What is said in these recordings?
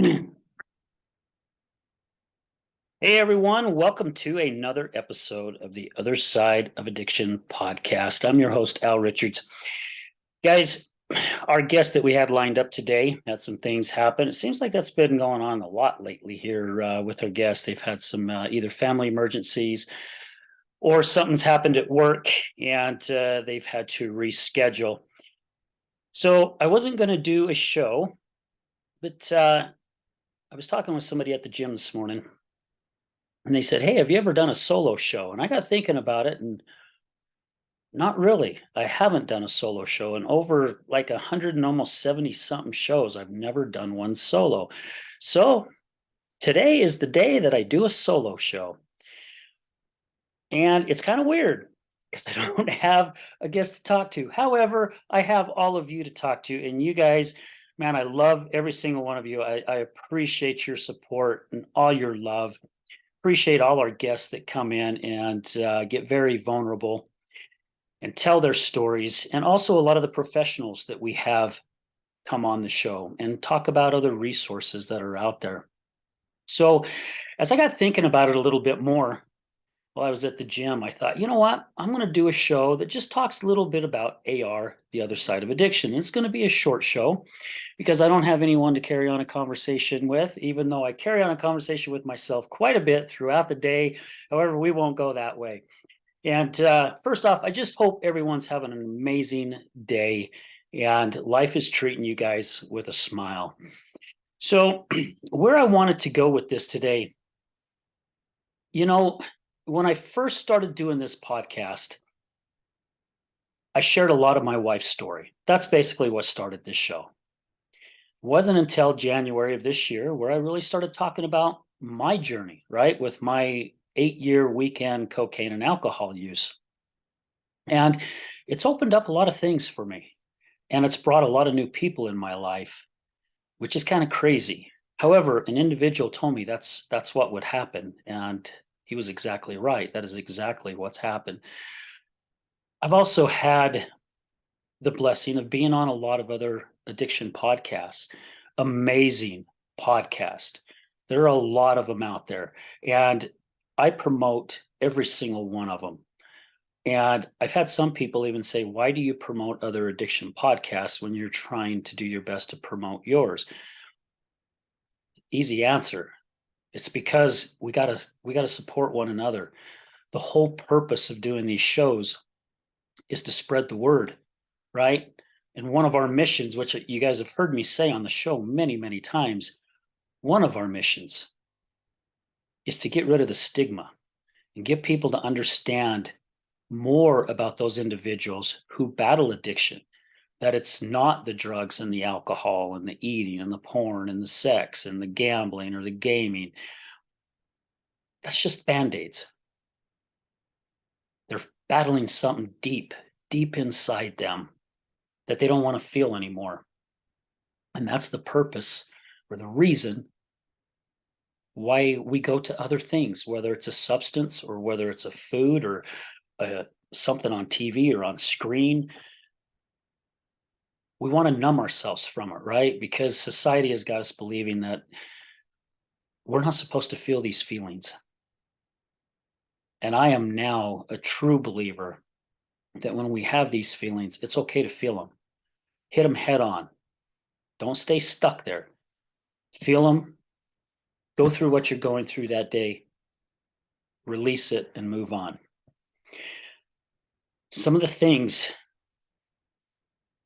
Hey everyone, welcome to another episode of the Other Side of Addiction podcast. I'm your host, Al Richards. Guys, our guest that we had lined up today had some things happen. It seems like that's been going on a lot lately here with our guests. They've had some either family emergencies or something's happened at work and they've had to reschedule. So I wasn't going to do a show, but I was talking with somebody at the gym this morning. And they said, "Hey, have you ever done a solo show?" And I got thinking about it, and not really. I haven't done a solo show in over like 100 and almost 70 something shows. I've never done one solo. So today is the day that I do a solo show. And it's kind of weird because I don't have a guest to talk to. However, I have all of you to talk to. And you guys, man, I love every single one of you. I appreciate your support and all your love. Appreciate all our guests that come in and get very vulnerable and tell their stories, and also a lot of the professionals that we have come on the show and talk about other resources that are out there. So, as I got thinking about it a little bit more while I was at the gym, I thought, you know what? I'm going to do a show that just talks a little bit about AR, the other side of addiction. It's going to be a short show because I don't have anyone to carry on a conversation with, even though I carry on a conversation with myself quite a bit throughout the day. However, we won't go that way. And first off, I just hope everyone's having an amazing day and life is treating you guys with a smile. So, where I wanted to go with this today, you know, when I first started doing this podcast, I shared a lot of my wife's story. That's basically what started this show. It wasn't until January of this year where I really started talking about my journey, right, with my 8-year weekend cocaine and alcohol use. And it's opened up a lot of things for me. And it's brought a lot of new people in my life, which is kind of crazy. However, an individual told me that's what would happen. And he was exactly right. That is exactly what's happened. I've also had the blessing of being on a lot of other addiction podcasts, amazing podcast. There are a lot of them out there. And I promote every single one of them. And I've had some people even say, "Why do you promote other addiction podcasts when you're trying to do your best to promote yours?" Easy answer. It's because we gotta support one another. The whole purpose of doing these shows is to spread the word, right? And one of our missions, which you guys have heard me say on the show many, many times, one of our missions is to get rid of the stigma and get people to understand more about those individuals who battle addiction, that it's not the drugs and the alcohol and the eating and the porn and the sex and the gambling or the gaming. That's just band-aids. They're battling something deep, deep inside them that they don't want to feel anymore. And that's the purpose or the reason why we go to other things, whether it's a substance or whether it's a food or something on TV or on screen. We want to numb ourselves from it, right? Because society has got us believing that we're not supposed to feel these feelings. And I am now a true believer that when we have these feelings, it's okay to feel them. Hit them head on. Don't stay stuck there. Feel them. Go through what you're going through that day. Release it and move on. Some of the things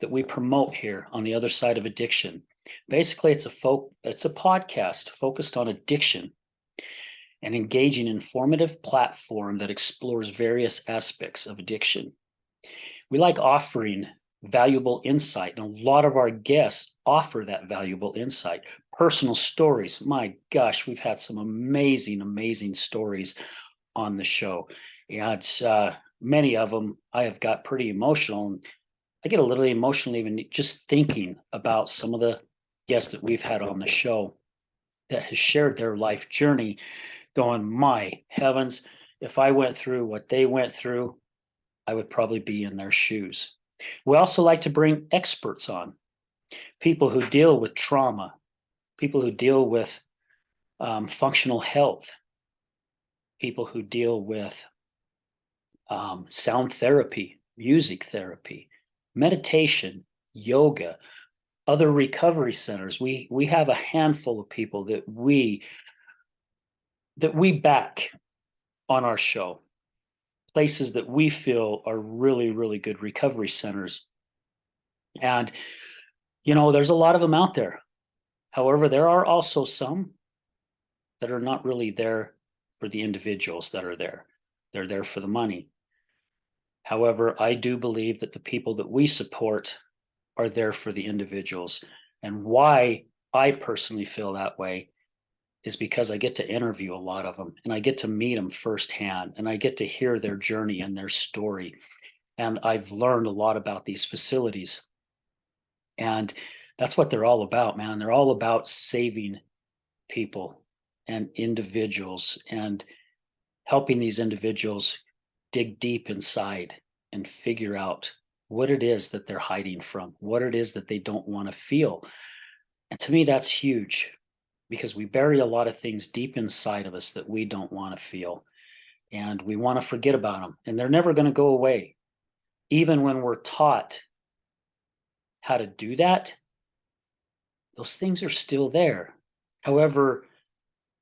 that we promote here on the other side of addiction. Basically, it's a podcast focused on addiction, an engaging, informative platform that explores various aspects of addiction. We like offering valuable insight, and a lot of our guests offer that valuable insight. Personal stories. My gosh, we've had some amazing, amazing stories on the show. And many of them I have got pretty emotional. And I get a little emotional even just thinking about some of the guests that we've had on the show that has shared their life journey, going, my heavens, if I went through what they went through, I would probably be in their shoes. We also like to bring experts on, people who deal with trauma, people who deal with functional health, people who deal with sound therapy, music therapy, meditation, yoga, other recovery centers. We have a handful of people that we back on our show, places that we feel are really, really good recovery centers. And, there's a lot of them out there. However, there are also some that are not really there for the individuals that are there. They're there for the money. However, I do believe that the people that we support are there for the individuals. And why I personally feel that way is because I get to interview a lot of them and I get to meet them firsthand and I get to hear their journey and their story. And I've learned a lot about these facilities. And that's what they're all about, man. They're all about saving people and individuals and helping these individuals dig deep inside and figure out what it is that they're hiding from, what it is that they don't want to feel. And to me, that's huge because we bury a lot of things deep inside of us that we don't want to feel. And we want to forget about them. And they're never going to go away. Even when we're taught how to do that, those things are still there. However,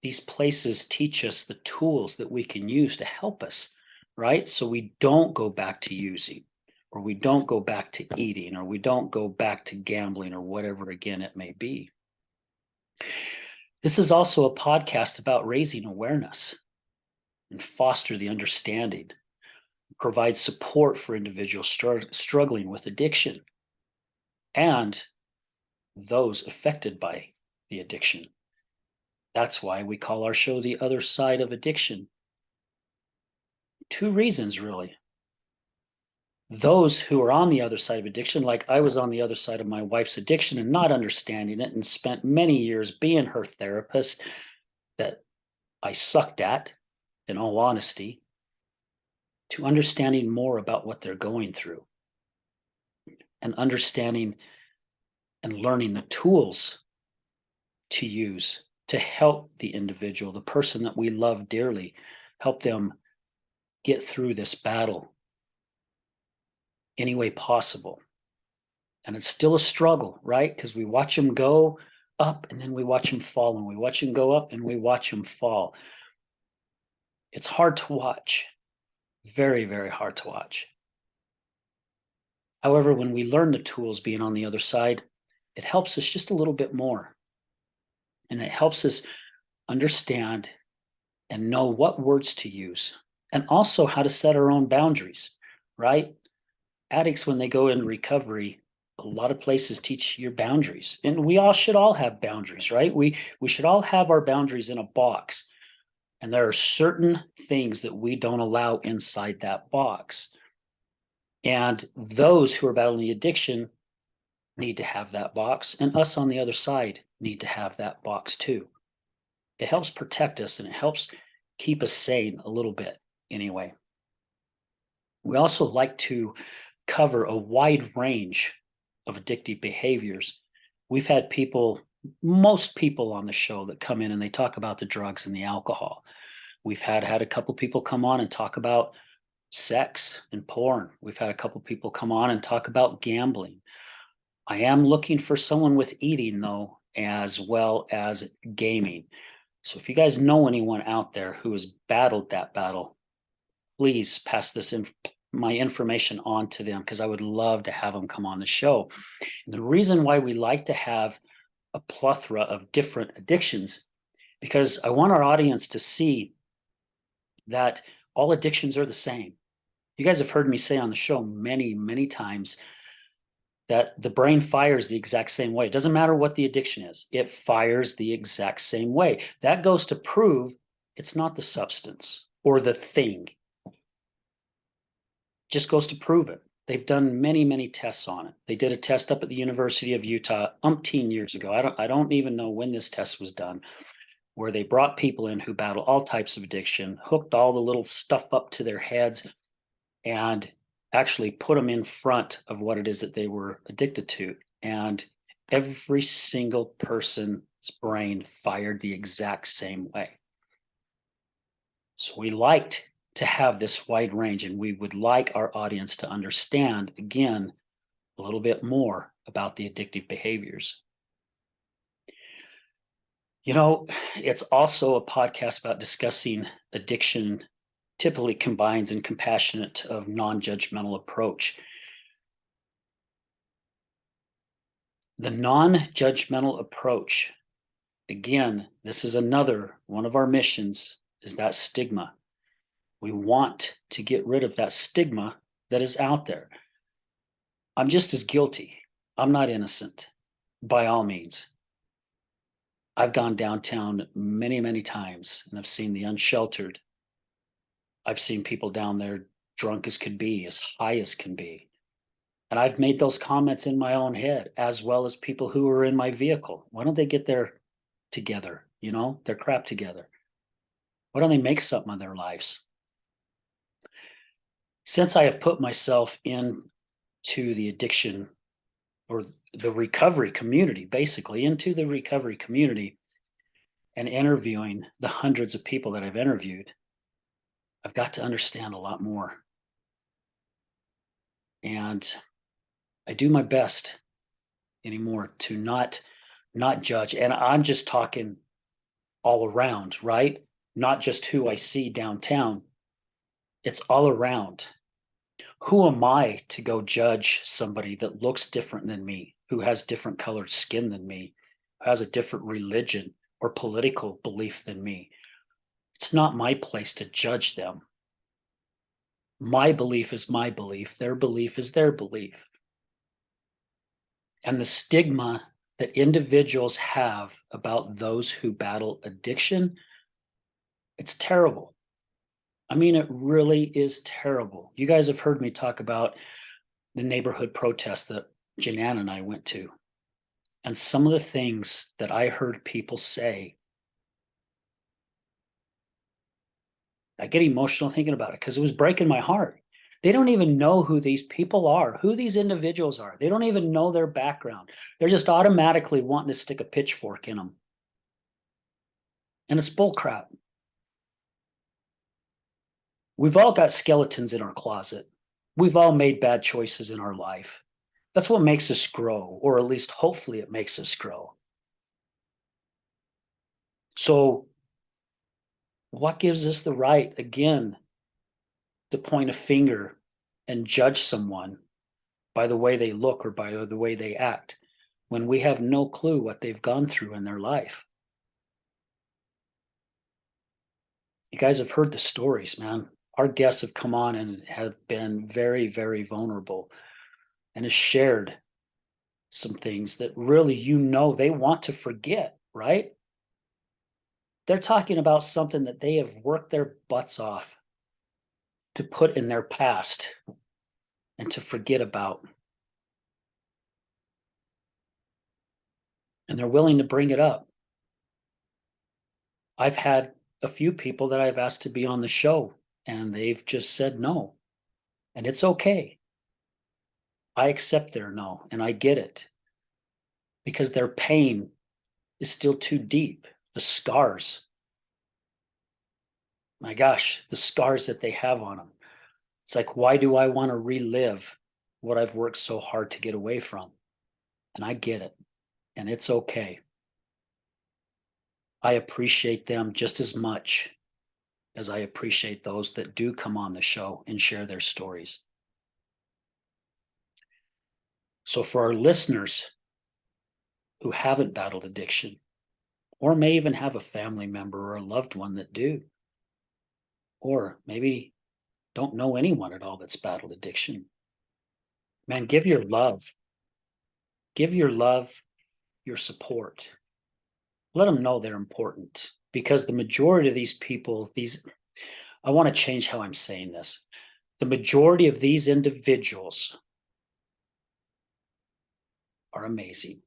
these places teach us the tools that we can use to help us, right? So we don't go back to using, or we don't go back to eating, or we don't go back to gambling, or whatever again it may be. This is also a podcast about raising awareness and foster the understanding, provide support for individuals struggling with addiction and those affected by the addiction. That's why we call our show The Other Side of Addiction. 2 reasons, really. Those who are on the other side of addiction, like I was on the other side of my wife's addiction and not understanding it, and spent many years being her therapist that I sucked at, in all honesty, to understanding more about what they're going through and understanding and learning the tools to use to help the individual, the person that we love dearly, help them get through this battle any way possible. And it's still a struggle, right? Because we watch them go up and then we watch them fall, and we watch them go up and we watch them fall. It's hard to watch. Very, very hard to watch. However, when we learn the tools being on the other side, it helps us just a little bit more. And it helps us understand and know what words to use, and also how to set our own boundaries, right? Addicts, when they go in recovery, a lot of places teach your boundaries. And we all should all have boundaries, right? We should all have our boundaries in a box. And there are certain things that we don't allow inside that box. And those who are battling the addiction need to have that box. And us on the other side need to have that box too. It helps protect us and it helps keep us sane a little bit anyway. We also like to cover a wide range of addictive behaviors. We've had most people on the show that come in and they talk about the drugs and the alcohol. We've had a couple people come on and talk about sex and porn. We've had a couple people come on and talk about gambling. I am looking for someone with eating, though, as well as gaming. So if you guys know anyone out there who has battled that battle, please pass my information on to them, because I would love to have them come on the show. And the reason why we like to have a plethora of different addictions, because I want our audience to see that all addictions are the same. You guys have heard me say on the show many, many times that the brain fires the exact same way. It doesn't matter what the addiction is. It fires the exact same way. That goes to prove it's not the substance or the thing. Just goes to prove it. They've done many, many tests on it. They did a test up at the University of Utah umpteen years ago. I don't even know when this test was done, where they brought people in who battle all types of addiction, hooked all the little stuff up to their heads, and actually put them in front of what it is that they were addicted to. And every single person brain fired the exact same way. So we liked to have this wide range, and we would like our audience to understand, again, a little bit more about the addictive behaviors. You know, it's also a podcast about discussing addiction, typically combines a compassionate of non-judgmental approach. The non-judgmental approach, again, this is another one of our missions, is that stigma. We want to get rid of that stigma that is out there. I'm just as guilty. I'm not innocent, by all means. I've gone downtown many, many times, and I've seen the unsheltered. I've seen people down there drunk as could be, as high as can be. And I've made those comments in my own head, as well as people who are in my vehicle. Why don't they get their together, their crap together? Why don't they make something of their lives? Since I have put myself into the addiction or the recovery community, basically into the recovery community, and interviewing the hundreds of people that I've interviewed, I've got to understand a lot more. And I do my best anymore to not judge. And I'm just talking all around, right? Not just who I see downtown. It's all around. Who am I to go judge somebody that looks different than me, who has different colored skin than me, who has a different religion or political belief than me? It's not my place to judge them. My belief is my belief. Their belief is their belief. And the stigma that individuals have about those who battle addiction, it's terrible. I mean, it really is terrible. You guys have heard me talk about the neighborhood protest that Janan and I went to. And some of the things that I heard people say, I get emotional thinking about it because it was breaking my heart. They don't even know who these people are, who these individuals are. They don't even know their background. They're just automatically wanting to stick a pitchfork in them. And it's bullcrap. We've all got skeletons in our closet. We've all made bad choices in our life. That's what makes us grow, or at least hopefully it makes us grow. So what gives us the right, again, to point a finger and judge someone by the way they look or by the way they act when we have no clue what they've gone through in their life? You guys have heard the stories, man. Our guests have come on and have been very, very vulnerable and has shared some things that really, they want to forget, right? They're talking about something that they have worked their butts off to put in their past and to forget about. And they're willing to bring it up. I've had a few people that I've asked to be on the show, and they've just said no. And it's okay. I accept their no, and I get it. Because their pain is still too deep. The scars. My gosh, the scars that they have on them. It's like, why do I want to relive what I've worked so hard to get away from? And I get it. And it's okay. I appreciate them just as much as I appreciate those that do come on the show and share their stories. So for our listeners who haven't battled addiction, or may even have a family member or a loved one that do, or maybe don't know anyone at all that's battled addiction, man, give your love, your support. Let them know they're important, because the majority of these people, I want to change how I'm saying this. The majority of these individuals are amazing.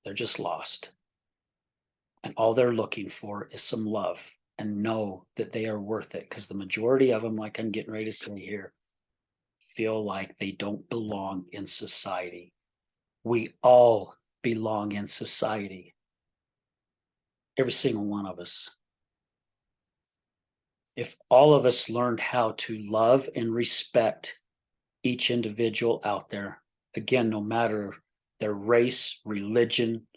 They're just lost. And all they're looking for is some love, and know that they are worth it, because the majority of them, like I'm getting ready to say here, feel like they don't belong in society. We all belong in society. every single one of us. If all of us learned how to love and respect each individual out there, again, no matter their race, religion,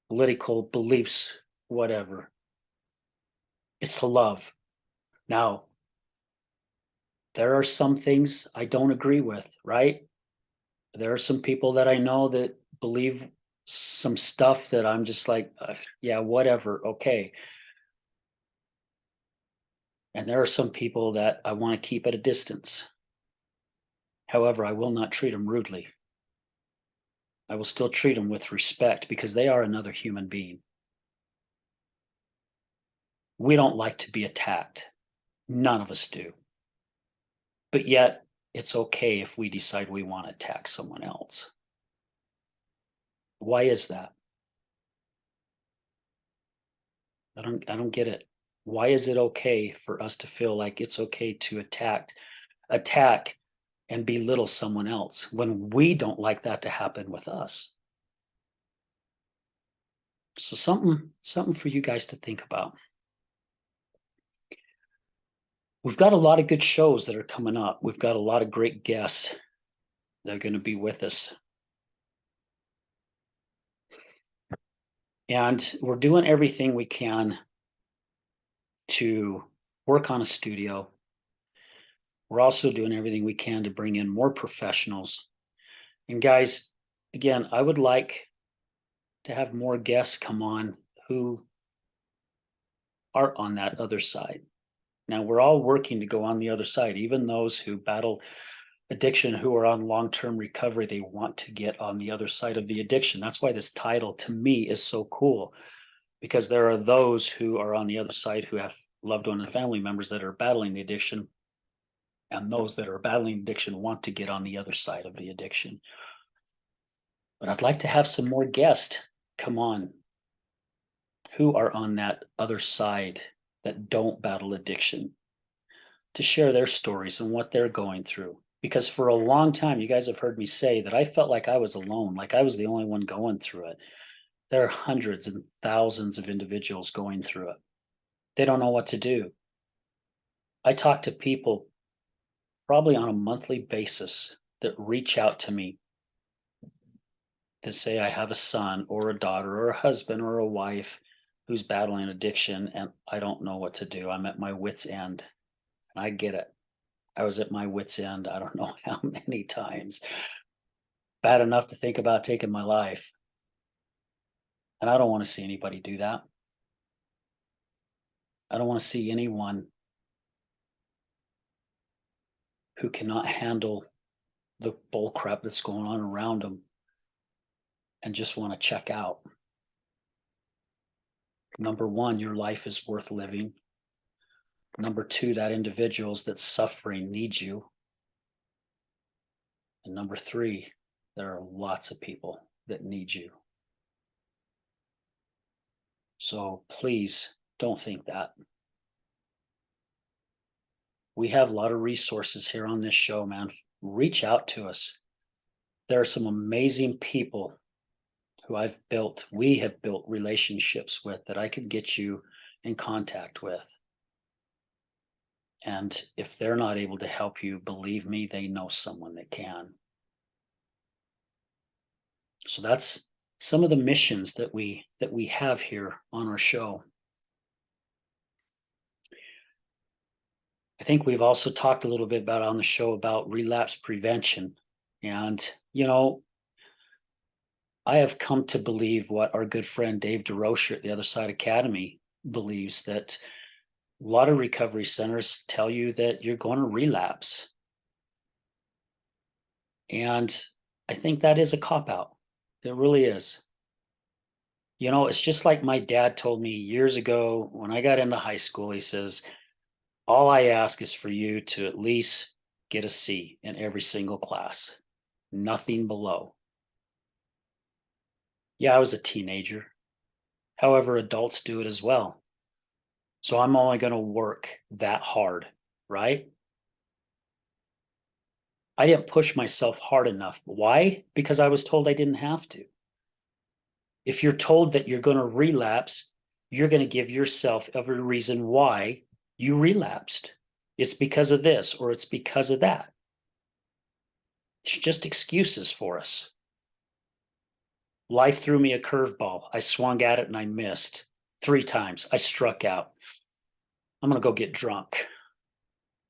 political beliefs, whatever, it's to love. Now, there are some things I don't agree with, right? There are some people that I know that believe some stuff that I'm just like, yeah, whatever, okay. And there are some people that I want to keep at a distance. However, I will not treat them rudely. I will still treat them with respect because they are another human being. We don't like to be attacked. None of us do. But yet, it's okay if we decide we want to attack someone else. Why is that? I don't get it. Why is it okay for us to feel like it's okay to attack and belittle someone else when we don't like that to happen with us? So something for you guys to think about. We've got a lot of good shows that are coming up. We've got a lot of great guests that are going to be with us. And we're doing everything we can to work on a studio. We're also doing everything we can to bring in more professionals. And guys, again, I would like to have more guests come on who are on that other side. Now, we're all working to go on the other side. Even those who battle addiction, who are on long-term recovery, they want to get on the other side of the addiction. That's why this title to me is so cool, because there are those who are on the other side who have loved ones and family members that are battling the addiction, and those that are battling addiction want to get on the other side of the addiction. But I'd like to have some more guests come on who are on that other side that don't battle addiction, to share their stories and what they're going through. Because for a long time, you guys have heard me say that I felt like I was alone, like I was the only one going through it. There are hundreds and thousands of individuals going through it. They don't know what to do. I talk to people probably on a monthly basis that reach out to me that say, I have a son or a daughter or a husband or a wife who's battling addiction and I don't know what to do. I'm at my wit's end. And I get it. I was at my wit's end. I don't know how many times. Bad enough to think about taking my life. And I don't want to see anybody do that. I don't want to see anyone who cannot handle the bull crap that's going on around them and just want to check out. Number one, your life is worth living. Number two, that individuals that's suffering needs you. And number three, there are lots of people that need you. So please don't think that. We have a lot of resources here on this show, man. Reach out to us. There are some amazing people who we have built relationships with that I could get you in contact with. And if they're not able to help you, believe me, they know someone that can. So that's some of the missions that we have here on our show. I think we've also talked a little bit about on the show about relapse prevention. And, I have come to believe what our good friend Dave DeRocher at the Other Side Academy believes, that a lot of recovery centers tell you that you're going to relapse. And I think that is a cop-out. It really is. It's just like my dad told me years ago when I got into high school. He says, all I ask is for you to at least get a C in every single class, nothing below. Yeah, I was a teenager. However, adults do it as well. So I'm only going to work that hard, right? I didn't push myself hard enough. Why? Because I was told I didn't have to. If you're told that you're going to relapse, you're going to give yourself every reason why you relapsed. It's because of this, or it's because of that. It's just excuses for us. Life threw me a curveball. I swung at it and I missed 3 times. I struck out. I'm going to go get drunk.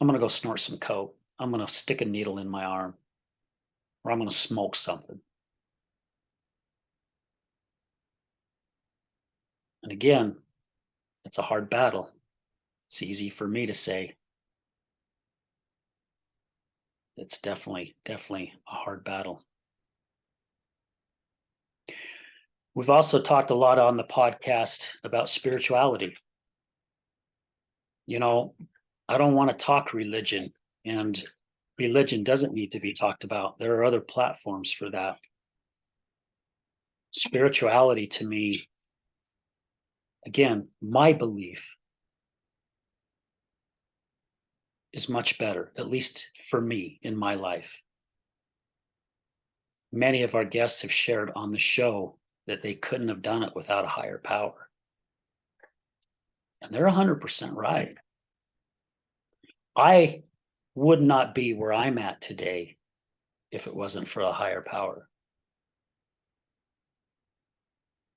I'm going to go snort some coke. I'm going to stick a needle in my arm, or I'm going to smoke something. And again, it's a hard battle. It's easy for me to say. It's definitely a hard battle. We've also talked a lot on the podcast about spirituality. You know, I don't want to talk religion, and religion doesn't need to be talked about. There are other platforms for that. Spirituality, to me, again, my belief is much better, at least for me in my life. Many of our guests have shared on the show that they couldn't have done it without a higher power. And they're 100% right. I would not be where I'm at today if it wasn't for a higher power.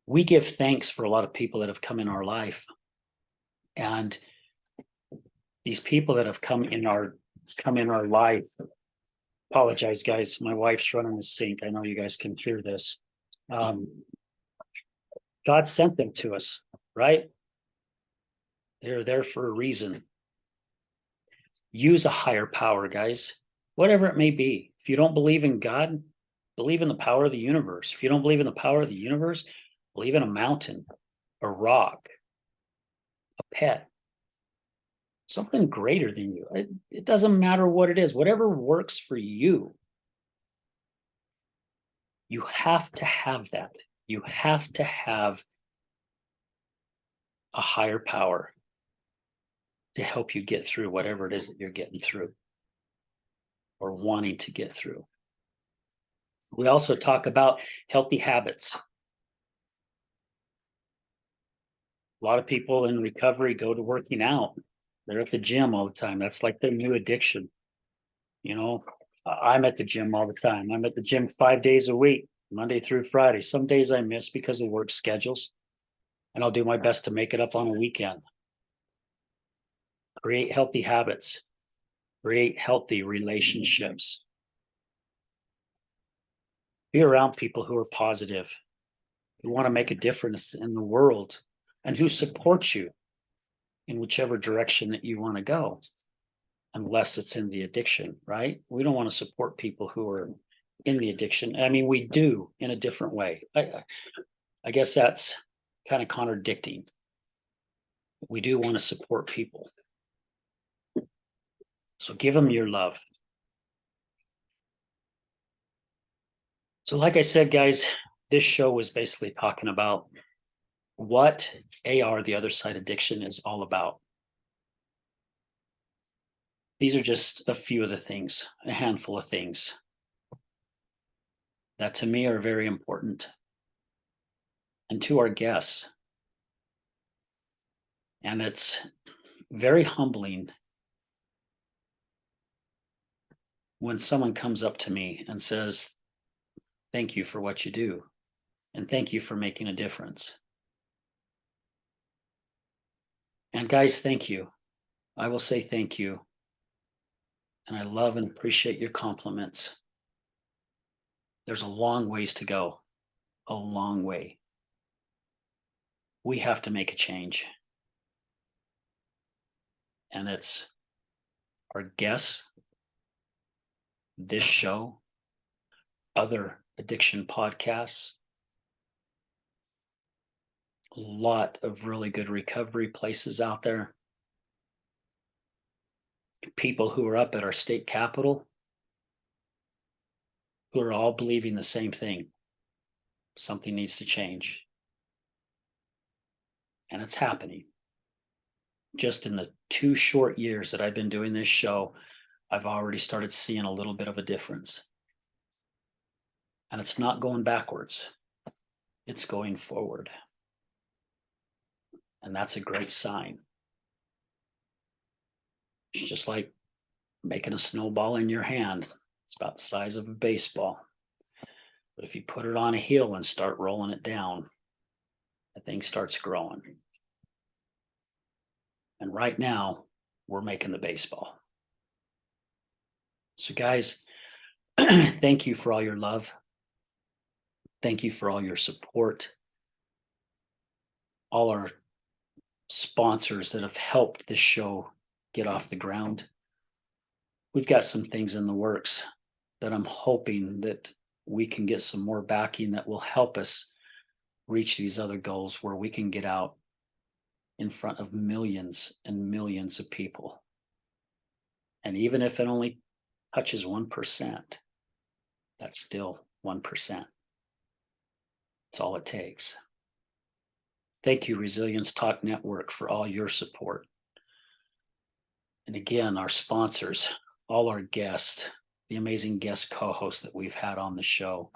We give thanks for a lot of people that have come in our life. And these people that have come in our life, apologize, guys. My wife's running the sink. I know you guys can hear this. God sent them to us, right? They're there for a reason. Use a higher power, guys, whatever it may be. If you don't believe in God, believe in the power of the universe. If you don't believe in the power of the universe, believe in a mountain, a rock, a pet, something greater than you. It doesn't matter what it is, whatever works for you. You have to have that. You have to have a higher power to help you get through whatever it is that you're getting through or wanting to get through. We also talk about healthy habits. A lot of people in recovery go to working out. They're at the gym all the time. That's like their new addiction. You know, I'm at the gym all the time. I'm at the gym 5 days a week, Monday through Friday. Some days I miss because of work schedules, and I'll do my best to make it up on a weekend. Create healthy habits. Create healthy relationships. Be around people who are positive, who want to make a difference in the world, and who support you in whichever direction that you want to go, unless it's in the addiction, right? We don't want to support people who are in the addiction. I mean, we do in a different way. I guess that's kind of contradicting. We do want to support people. So give them your love. So like I said, guys, this show was basically talking about what AR, the other side addiction, is all about. These are just a few of the things, a handful of things that to me are very important, and to our guests. And it's very humbling when someone comes up to me and says, thank you for what you do, and thank you for making a difference. And guys, thank you. I will say thank you. And I love and appreciate your compliments. There's a long ways to go, a long way. We have to make a change. And it's our guests, this show, other addiction podcasts, a lot of really good recovery places out there, people who are up at our state capitol who are all believing the same thing. Something needs to change. And it's happening. Just in the 2 short years that I've been doing this show, I've already started seeing a little bit of a difference. And it's not going backwards. it's going forward. And that's a great sign. It's just like making a snowball in your hand. It's about the size of a baseball. But if you put it on a hill and start rolling it down, the thing starts growing. And right now, we're making the baseball. So, guys, thank you for all your love. Thank you for all your support. All our sponsors that have helped this show get off the ground. We've got some things in the works that I'm hoping that we can get some more backing that will help us reach these other goals where we can get out in front of millions and millions of people. And even if it only touches 1%, that's still 1%. That's all it takes. Thank you, Resilience Talk Network, for all your support. And again, our sponsors, all our guests, the amazing guest co-hosts that we've had on the show.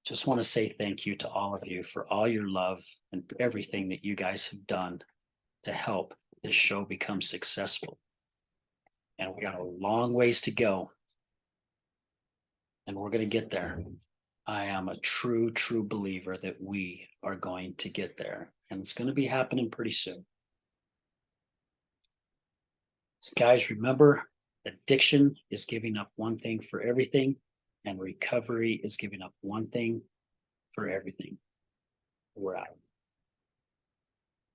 Just want to say thank you to all of you for all your love and everything that you guys have done to help this show become successful. And we got a long ways to go. And we're going to get there. I am a true believer that we are going to get there. And it's going to be happening pretty soon. So guys, remember, addiction is giving up one thing for everything, and recovery is giving up one thing for everything. We're out.